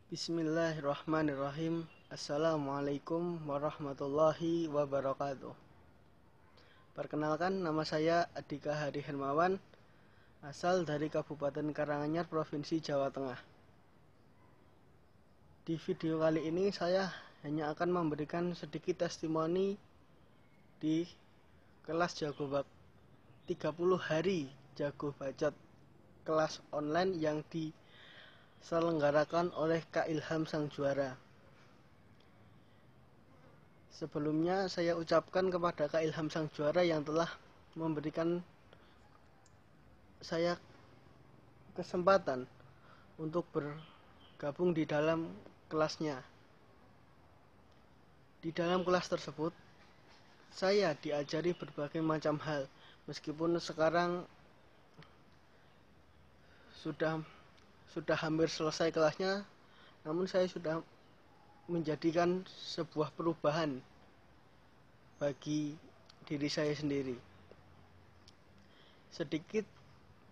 Bismillahirrahmanirrahim. Assalamualaikum warahmatullahi wabarakatuh. Perkenalkan, nama saya Adika Hari Hermawan, asal dari Kabupaten Karanganyar, Provinsi Jawa Tengah. Di video kali ini saya hanya akan memberikan sedikit testimoni di kelas Jago Bab 30 hari Jago Bacot, kelas online yang diselenggarakan oleh Kak Ilham Sang Juara. Sebelumnya saya ucapkan kepada Kak Ilham Sang Juara yang telah memberikan saya kesempatan untuk bergabung di dalam kelasnya. Di dalam kelas tersebut saya diajari berbagai macam hal, meskipun sekarang sudah hampir selesai kelasnya, namun saya sudah menjadikan sebuah perubahan bagi diri saya sendiri. Sedikit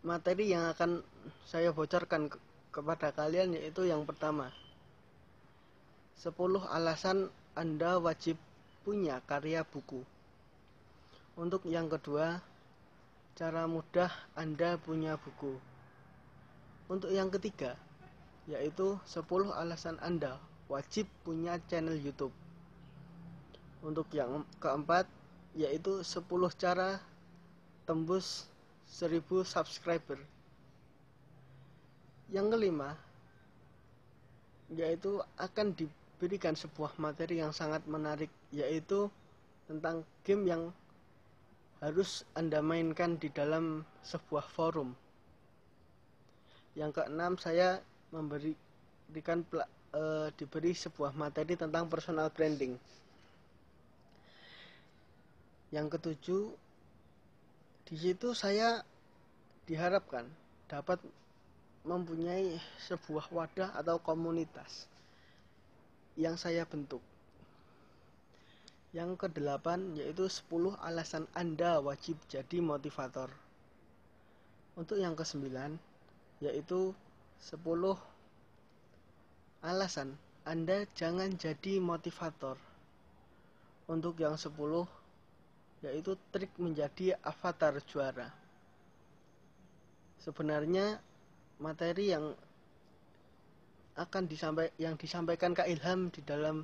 materi yang akan saya bocorkan kepada kalian, yaitu yang pertama, 10 alasan Anda wajib punya karya buku. Untuk yang kedua, cara mudah Anda punya buku. Untuk yang ketiga, yaitu 10 alasan Anda wajib punya channel YouTube. Untuk yang keempat, yaitu 10 cara tembus 1000 subscriber. Yang kelima, yaitu akan diberikan sebuah materi yang sangat menarik, yaitu tentang game yang harus Anda mainkan di dalam sebuah forum. Yang keenam, saya diberi sebuah materi tentang personal branding. Yang ketujuh, di situ saya diharapkan dapat mempunyai sebuah wadah atau komunitas yang saya bentuk. Yang kedelapan, yaitu 10 alasan Anda wajib jadi motivator. Untuk yang kesembilan, yaitu 10 alasan Anda jangan jadi motivator. Untuk yang 10, yaitu trik menjadi avatar juara. Sebenarnya materi yang disampaikan Kak Ilham di dalam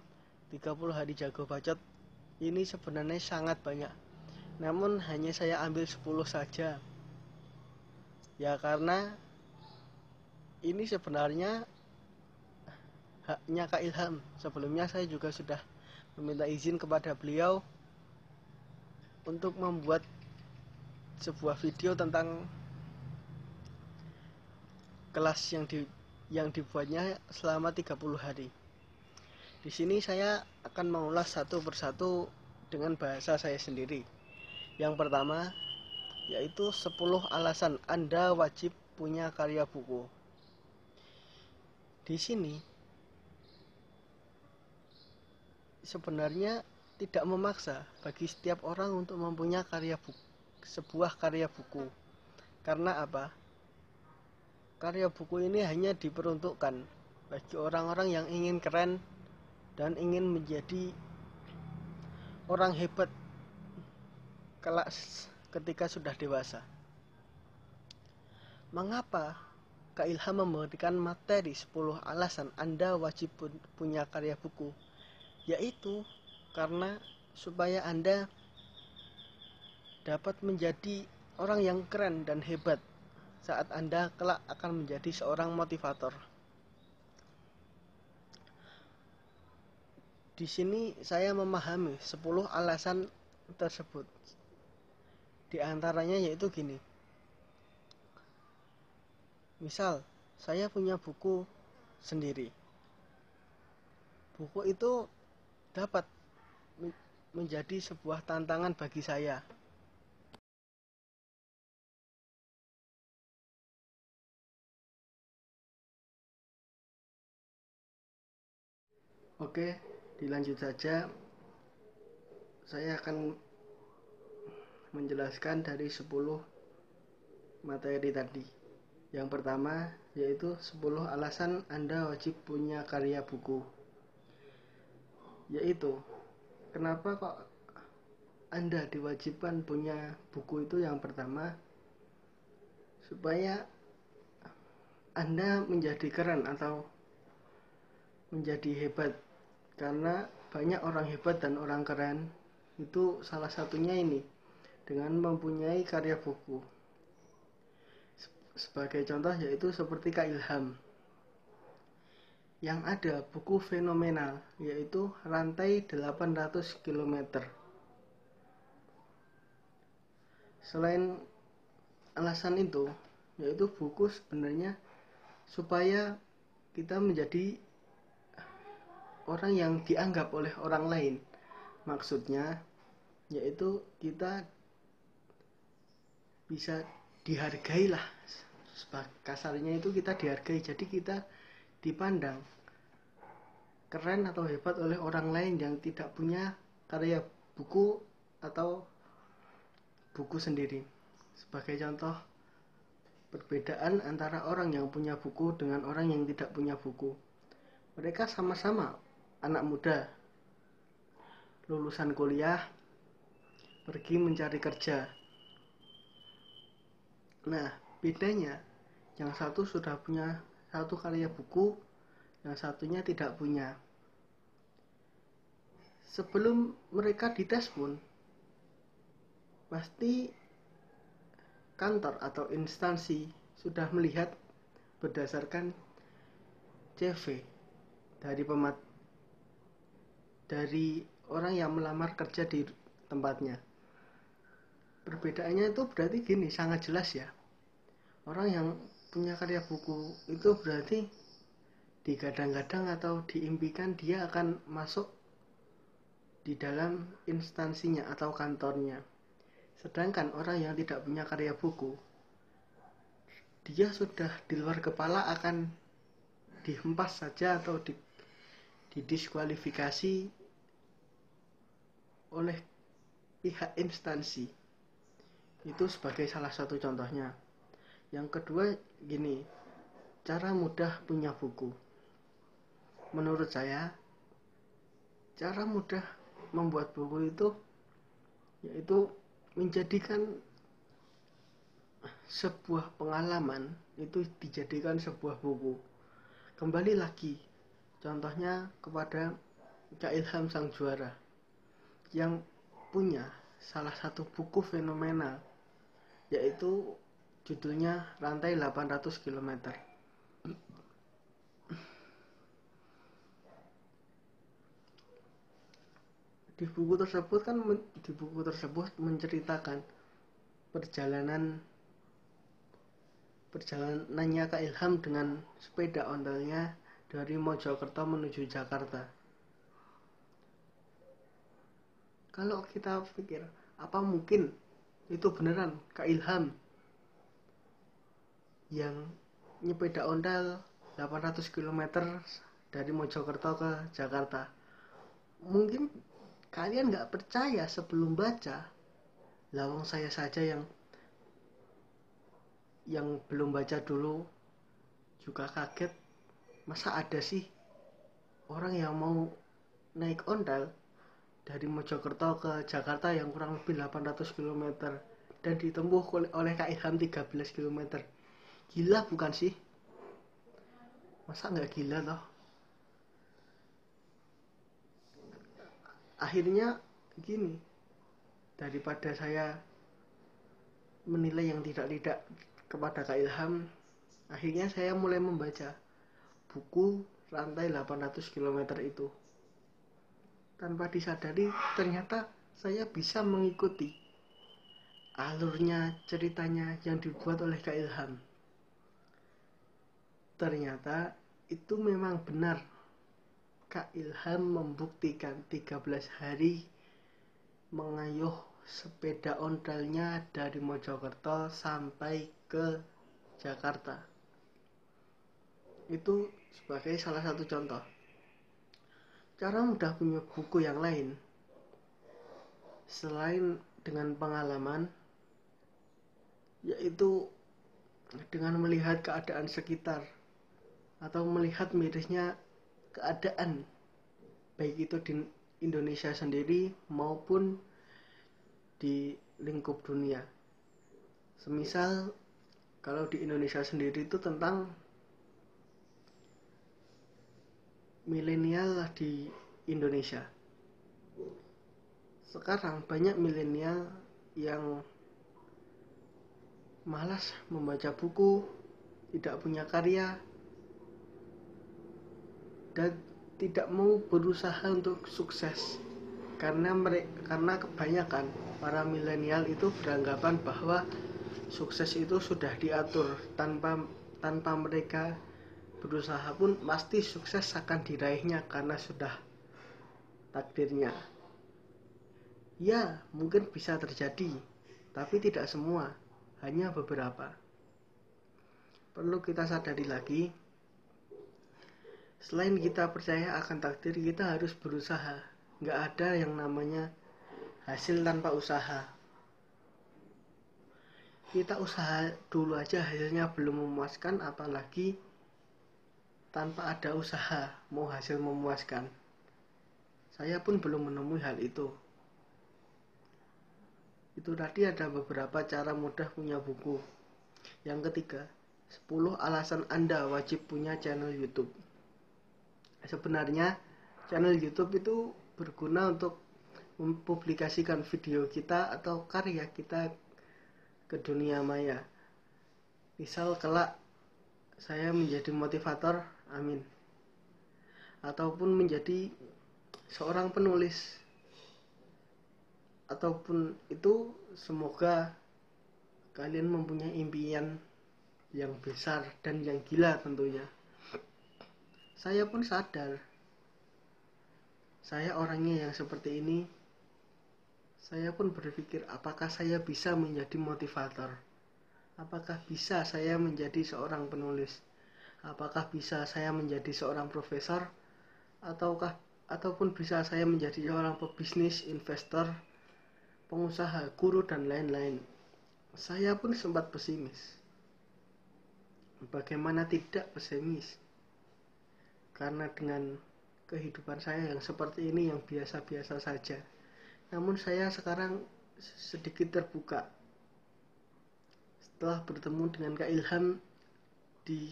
30 hari Jago Bacot ini sebenarnya sangat banyak, namun hanya saya ambil 10 saja. Ya, karena ini sebenarnya haknya Kak Ilham. Sebelumnya saya juga sudah meminta izin kepada beliau untuk membuat sebuah video tentang kelas yang dibuatnya selama 30 hari. Di sini saya akan mengulas satu persatu dengan bahasa saya sendiri. Yang pertama, yaitu 10 alasan Anda wajib punya karya buku. Di sini sebenarnya tidak memaksa bagi setiap orang untuk mempunyai sebuah karya buku. Karena apa? Karya buku ini hanya diperuntukkan bagi orang-orang yang ingin keren dan ingin menjadi orang hebat kelak ketika sudah dewasa. Mengapa Kak Ilham memberikan materi 10 alasan Anda wajib punya karya buku? Yaitu karena supaya Anda dapat menjadi orang yang keren dan hebat saat Anda kelak akan menjadi seorang motivator. Di sini saya memahami 10 alasan tersebut. Di antaranya yaitu gini. Misal, saya punya buku sendiri. Buku itu dapat menjadi sebuah tantangan bagi saya. Oke, dilanjut saja. Saya akan menjelaskan dari 10 materi tadi. Yang pertama yaitu 10 alasan Anda wajib punya karya buku. Yaitu, kenapa kok Anda diwajibkan punya buku itu? Yang pertama, supaya Anda menjadi keren atau menjadi hebat. Karena banyak orang hebat dan orang keren, itu salah satunya ini, dengan mempunyai karya buku. Sebagai contoh yaitu seperti Kak Ilham, yang ada buku fenomenal yaitu Rantai 800 km. Selain alasan itu, yaitu buku sebenarnya supaya kita menjadi orang yang dianggap oleh orang lain. Maksudnya yaitu kita bisa dihargai lah, kasarnya itu kita dihargai, jadi kita dipandang keren atau hebat oleh orang lain yang tidak punya karya buku atau buku sendiri. Sebagai contoh, perbedaan antara orang yang punya buku dengan orang yang tidak punya buku. Mereka sama-sama anak muda, lulusan kuliah, pergi mencari kerja. Nah, bedanya yang satu sudah punya satu karya buku, yang satunya tidak punya. Sebelum mereka dites pun, pasti kantor atau instansi sudah melihat berdasarkan CV dari orang yang melamar kerja di tempatnya. Perbedaannya itu berarti gini, sangat jelas ya. Orang yang punya karya buku itu berarti digadang-gadang atau diimpikan dia akan masuk di dalam instansinya atau kantornya. Sedangkan orang yang tidak punya karya buku, dia sudah di luar kepala akan dihempas saja atau didiskualifikasi oleh pihak instansi. Itu sebagai salah satu contohnya. Yang kedua gini, cara mudah punya buku. Menurut saya, cara mudah membuat buku itu yaitu menjadikan sebuah pengalaman itu dijadikan sebuah buku. Kembali lagi contohnya kepada Kak Ilham sang juara yang punya salah satu buku fenomenal, yaitu judulnya Rantai 800 km. Di buku tersebut menceritakan perjalanannya Kak Ilham dengan sepeda ontelnya dari Mojokerto menuju Jakarta. Kalau kita pikir, apa mungkin itu beneran Kak Ilham yang nyepeda ontel 800 km dari Mojokerto ke Jakarta? Mungkin kalian gak percaya sebelum baca. Lawang saya saja yang belum baca dulu juga kaget. Masa ada sih orang yang mau naik ontel dari Mojokerto ke Jakarta yang kurang lebih 800 km dan ditempuh oleh Kak Ilham 13 km. Gila bukan sih? Masa nggak gila toh? Akhirnya gini, daripada saya menilai yang tidak-tidak kepada Kak Ilham, akhirnya saya mulai membaca buku Rantai 800 km itu. Tanpa disadari ternyata saya bisa mengikuti alurnya, ceritanya yang dibuat oleh Kak Ilham. Ternyata itu memang benar. Kak Ilham membuktikan 13 hari mengayuh sepeda ontelnya dari Mojokerto sampai ke Jakarta. Itu sebagai salah satu contoh. Cara mudah punya buku yang lain, selain dengan pengalaman, yaitu dengan melihat keadaan sekitar atau melihat mirisnya keadaan, baik itu di Indonesia sendiri maupun di lingkup dunia. Semisal kalau di Indonesia sendiri itu tentang milenial di Indonesia. Sekarang banyak milenial yang malas membaca buku, tidak punya karya, dan tidak mau berusaha untuk sukses. Karena kebanyakan para milenial itu beranggapan bahwa sukses itu sudah diatur, tanpa mereka berusaha pun pasti sukses akan diraihnya karena sudah takdirnya. Ya, mungkin bisa terjadi, tapi tidak semua, hanya beberapa. Perlu kita sadari lagi, selain kita percaya akan takdir, kita harus berusaha. Nggak ada yang namanya hasil tanpa usaha. Kita usaha dulu aja hasilnya belum memuaskan, apalagi tanpa ada usaha mau hasil memuaskan. Saya pun belum menemui hal itu. Itu tadi ada beberapa cara mudah punya buku. Yang ketiga, 10 alasan Anda wajib punya channel YouTube. Sebenarnya channel YouTube itu berguna untuk mempublikasikan video kita atau karya kita ke dunia maya. Misal kelak saya menjadi motivator, amin, ataupun menjadi seorang penulis, ataupun itu, semoga kalian mempunyai impian yang besar dan yang gila tentunya. Saya pun sadar saya orangnya yang seperti ini. Saya pun berpikir, apakah saya bisa menjadi motivator? Apakah bisa saya menjadi seorang penulis? Apakah bisa saya menjadi seorang profesor? Ataupun bisa saya menjadi seorang pebisnis, investor, pengusaha, guru, dan lain-lain. Saya pun sempat pesimis. Bagaimana tidak pesimis? Karena dengan kehidupan saya yang seperti ini, yang biasa-biasa saja. Namun saya sekarang sedikit terbuka setelah bertemu dengan Kak Ilham di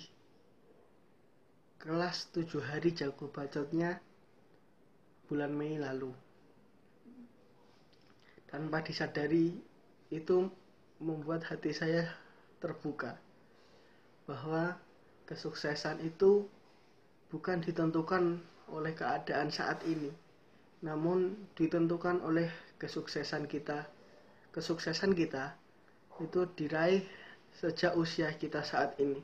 kelas 7 hari jago bacotnya bulan Mei lalu. Tanpa disadari, itu membuat hati saya terbuka bahwa kesuksesan itu bukan ditentukan oleh keadaan saat ini, namun ditentukan oleh kesuksesan kita. Kesuksesan kita itu diraih sejak usia kita saat ini.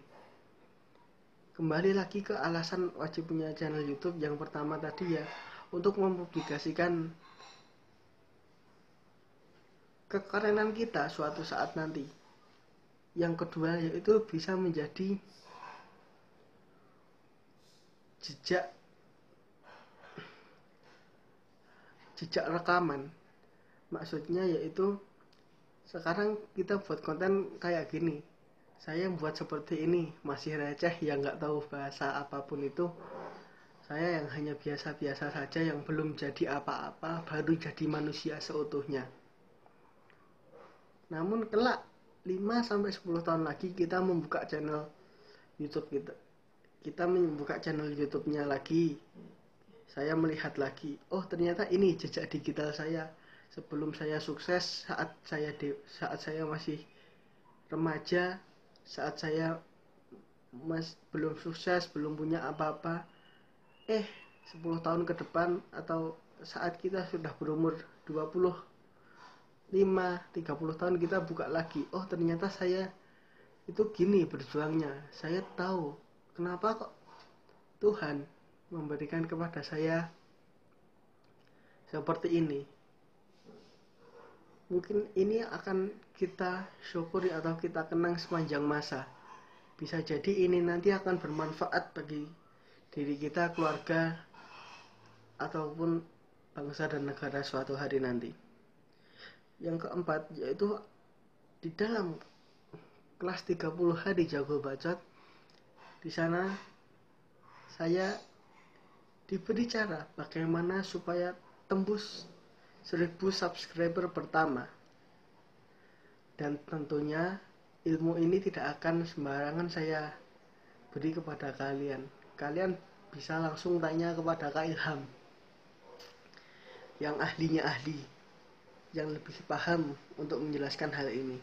Kembali lagi ke alasan wajib punya channel YouTube. Yang pertama tadi ya, untuk mempublikasikan kekerenan kita suatu saat nanti. Yang kedua yaitu bisa menjadi jejak rekaman. Maksudnya yaitu sekarang kita buat konten kayak gini, saya buat seperti ini, masih receh yang nggak tahu bahasa apapun itu. Saya yang hanya biasa-biasa saja, yang belum jadi apa-apa, baru jadi manusia seutuhnya. Namun kelak 5-10 tahun lagi kita membuka channel YouTube kita. Kita membuka channel YouTube-nya lagi. Saya melihat lagi, oh ternyata ini jejak digital saya sebelum saya sukses, saat saya masih remaja, saat saya belum sukses, belum punya apa-apa. 10 tahun ke depan atau saat kita sudah berumur 25-30 tahun, kita buka lagi, oh ternyata saya itu gini berjuangnya. Saya tahu kenapa kok Tuhan memberikan kepada saya seperti ini. Mungkin ini akan kita syukuri atau kita kenang sepanjang masa. Bisa jadi ini nanti akan bermanfaat bagi diri kita, keluarga, ataupun bangsa dan negara suatu hari nanti. Yang keempat yaitu di dalam kelas 30 hari jago bacot. Di sana saya diberi cara bagaimana supaya tembus 1000 subscriber pertama. Dan tentunya ilmu ini tidak akan sembarangan saya beri kepada kalian. Kalian bisa langsung tanya kepada Kak Ilham yang ahlinya ahli, yang lebih paham untuk menjelaskan hal ini.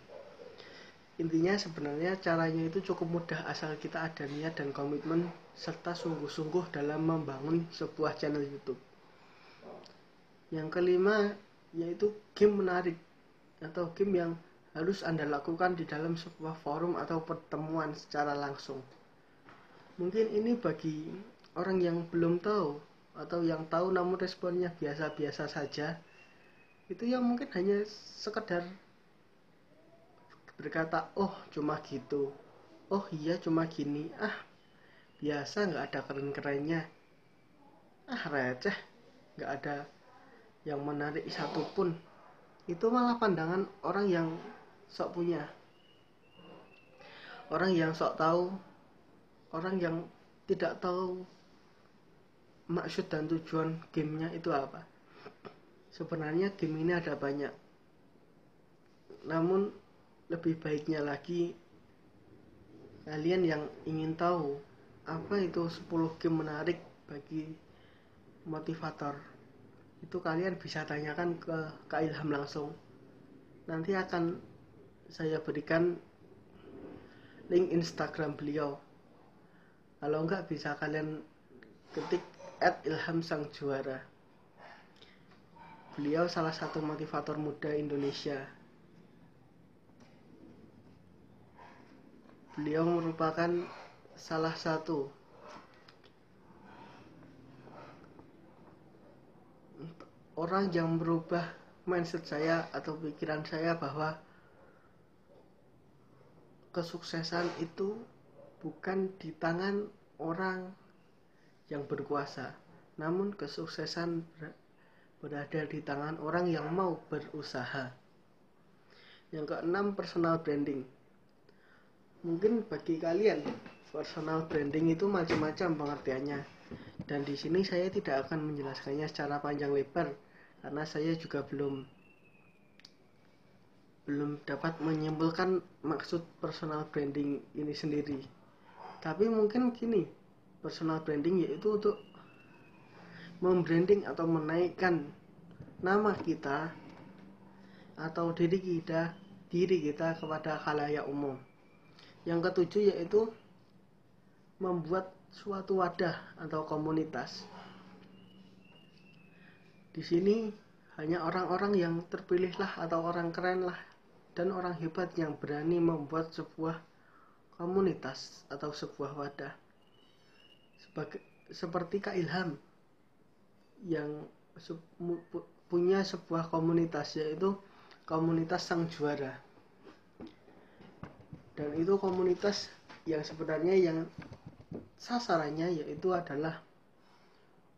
Intinya sebenarnya caranya itu cukup mudah asal kita ada niat dan komitmen serta sungguh-sungguh dalam membangun sebuah channel YouTube. Yang kelima yaitu game menarik atau game yang harus Anda lakukan di dalam sebuah forum atau pertemuan secara langsung. Mungkin ini bagi orang yang belum tahu atau yang tahu namun responnya biasa-biasa saja, itu yang mungkin hanya sekedar berkata, oh cuma gitu, oh iya cuma gini, biasa nggak ada keren-kerennya, receh, nggak ada yang menarik satupun. Itu malah pandangan orang yang sok punya, orang yang sok tahu, orang yang tidak tahu maksud dan tujuan gamenya itu apa. Sebenarnya game ini ada banyak, namun lebih baiknya lagi kalian yang ingin tahu apa itu 10 game menarik bagi motivator, itu kalian bisa tanyakan ke Kak Ilham langsung. Nanti akan saya berikan link Instagram beliau. Kalau enggak bisa kalian ketik @ilhamsangjuara. Beliau salah satu motivator muda Indonesia. Beliau merupakan salah satu orang yang merubah mindset saya atau pikiran saya bahwa kesuksesan itu bukan di tangan orang yang berkuasa, namun kesuksesan berada di tangan orang yang mau berusaha. Yang keenam, personal branding. Mungkin bagi kalian personal branding itu macam-macam pengertiannya, dan di sini saya tidak akan menjelaskannya secara panjang lebar karena saya juga belum dapat menyimpulkan maksud personal branding ini sendiri. Tapi mungkin gini, personal branding yaitu untuk membranding atau menaikkan nama kita atau diri kita kepada khalayak umum. Yang ketujuh yaitu membuat suatu wadah atau komunitas. Di sini hanya orang-orang yang terpilih lah atau orang keren lah dan orang hebat yang berani membuat sebuah komunitas atau sebuah wadah. Seperti Kak Ilham yang punya sebuah komunitas, yaitu komunitas Sang Juara. Dan itu komunitas yang sebenarnya yang sasarannya yaitu adalah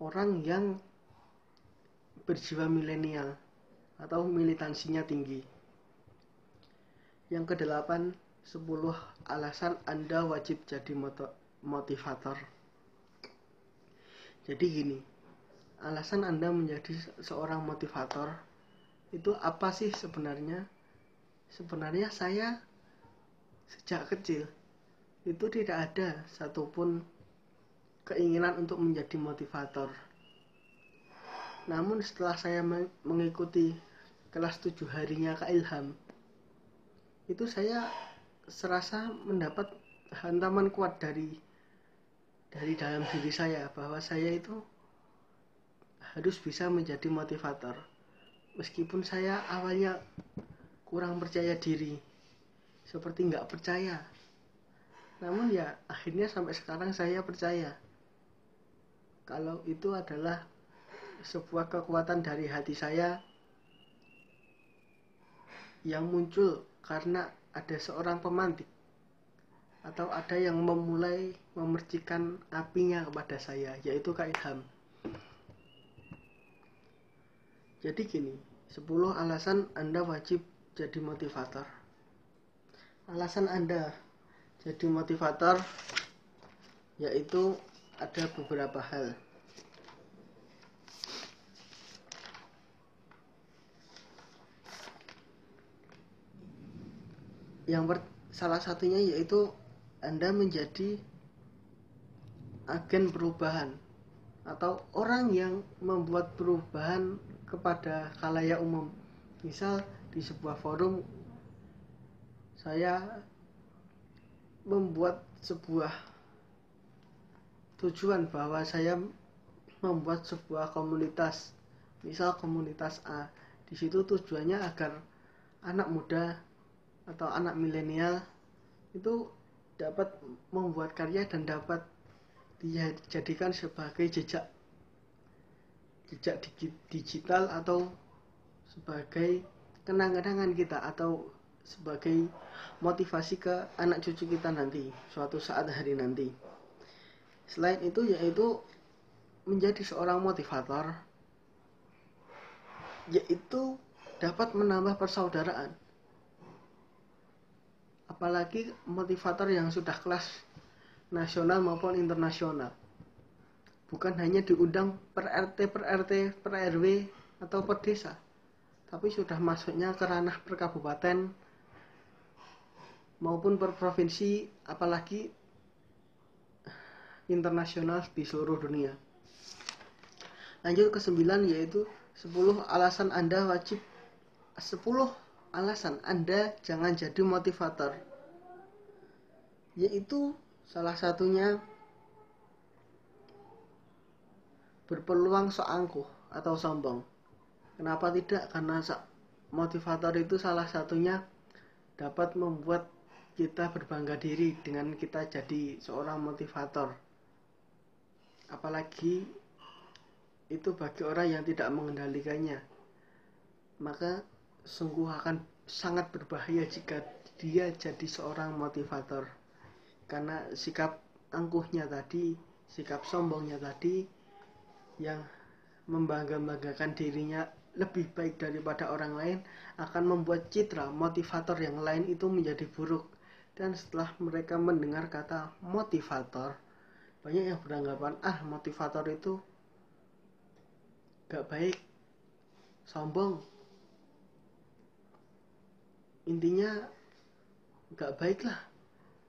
orang yang berjiwa milenial atau militansinya tinggi. Yang kedelapan, 10 alasan Anda wajib jadi motivator. Jadi gini, alasan Anda menjadi seorang motivator itu apa sih sebenarnya? Sebenarnya saya sejak kecil itu tidak ada satupun keinginan untuk menjadi motivator. Namun setelah saya mengikuti kelas 7 harinya Kak Ilham, itu saya serasa mendapat hantaman kuat dari dalam diri saya bahwa saya itu harus bisa menjadi motivator. Meskipun saya awalnya kurang percaya diri, seperti nggak percaya, namun ya akhirnya sampai sekarang saya percaya kalau itu adalah sebuah kekuatan dari hati saya yang muncul karena ada seorang pemantik atau ada yang memulai memercikan apinya kepada saya, yaitu Kak Ilham. Jadi gini, 10 alasan Anda wajib jadi motivator. alasan Anda jadi motivator yaitu ada beberapa hal. Salah satunya yaitu Anda menjadi agen perubahan atau orang yang membuat perubahan kepada khalayak umum. Misal di sebuah forum saya membuat sebuah tujuan bahwa saya membuat sebuah komunitas, misal komunitas A. Di situ tujuannya agar anak muda atau anak milenial itu dapat membuat karya dan dapat dijadikan sebagai jejak digital atau sebagai kenang-kenangan kita atau sebagai motivasi ke anak cucu kita nanti suatu saat hari nanti. Selain itu yaitu menjadi seorang motivator yaitu dapat menambah persaudaraan, apalagi motivator yang sudah kelas nasional maupun internasional, bukan hanya diundang per RT, per RT, per RW atau per desa, tapi sudah masuknya ke ranah per kabupaten maupun per provinsi, apalagi internasional di seluruh dunia. Lanjut ke 9 yaitu 10 alasan Anda jangan jadi motivator. Yaitu salah satunya berpeluang sok angkuh atau sombong. Kenapa tidak? Karena motivator itu salah satunya dapat membuat kita berbangga diri dengan kita jadi seorang motivator. Apalagi itu bagi orang yang tidak mengendalikannya, maka sungguh akan sangat berbahaya jika dia jadi seorang motivator. Karena sikap angkuhnya tadi, sikap sombongnya tadi yang membangga-banggakan dirinya lebih baik daripada orang lain akan membuat citra motivator yang lain itu menjadi buruk. Dan setelah mereka mendengar kata motivator, banyak yang beranggapan motivator itu gak baik, sombong, intinya gak baik lah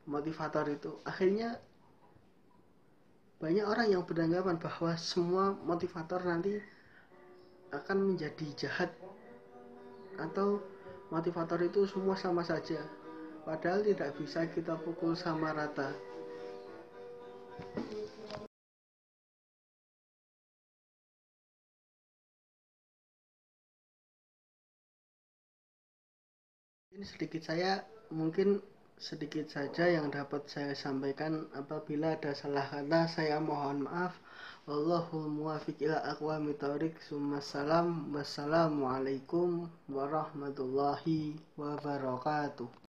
motivator itu. Akhirnya banyak orang yang beranggapan bahwa semua motivator nanti akan menjadi jahat atau motivator itu semua sama saja, padahal tidak bisa kita pukul sama rata. Ini sedikit saja yang dapat saya sampaikan. Apabila ada salah kata, saya mohon maaf. Wallahul muwaffiq ila aqwamit thoriq. Wassalamualaikum warahmatullahi wabarakatuh.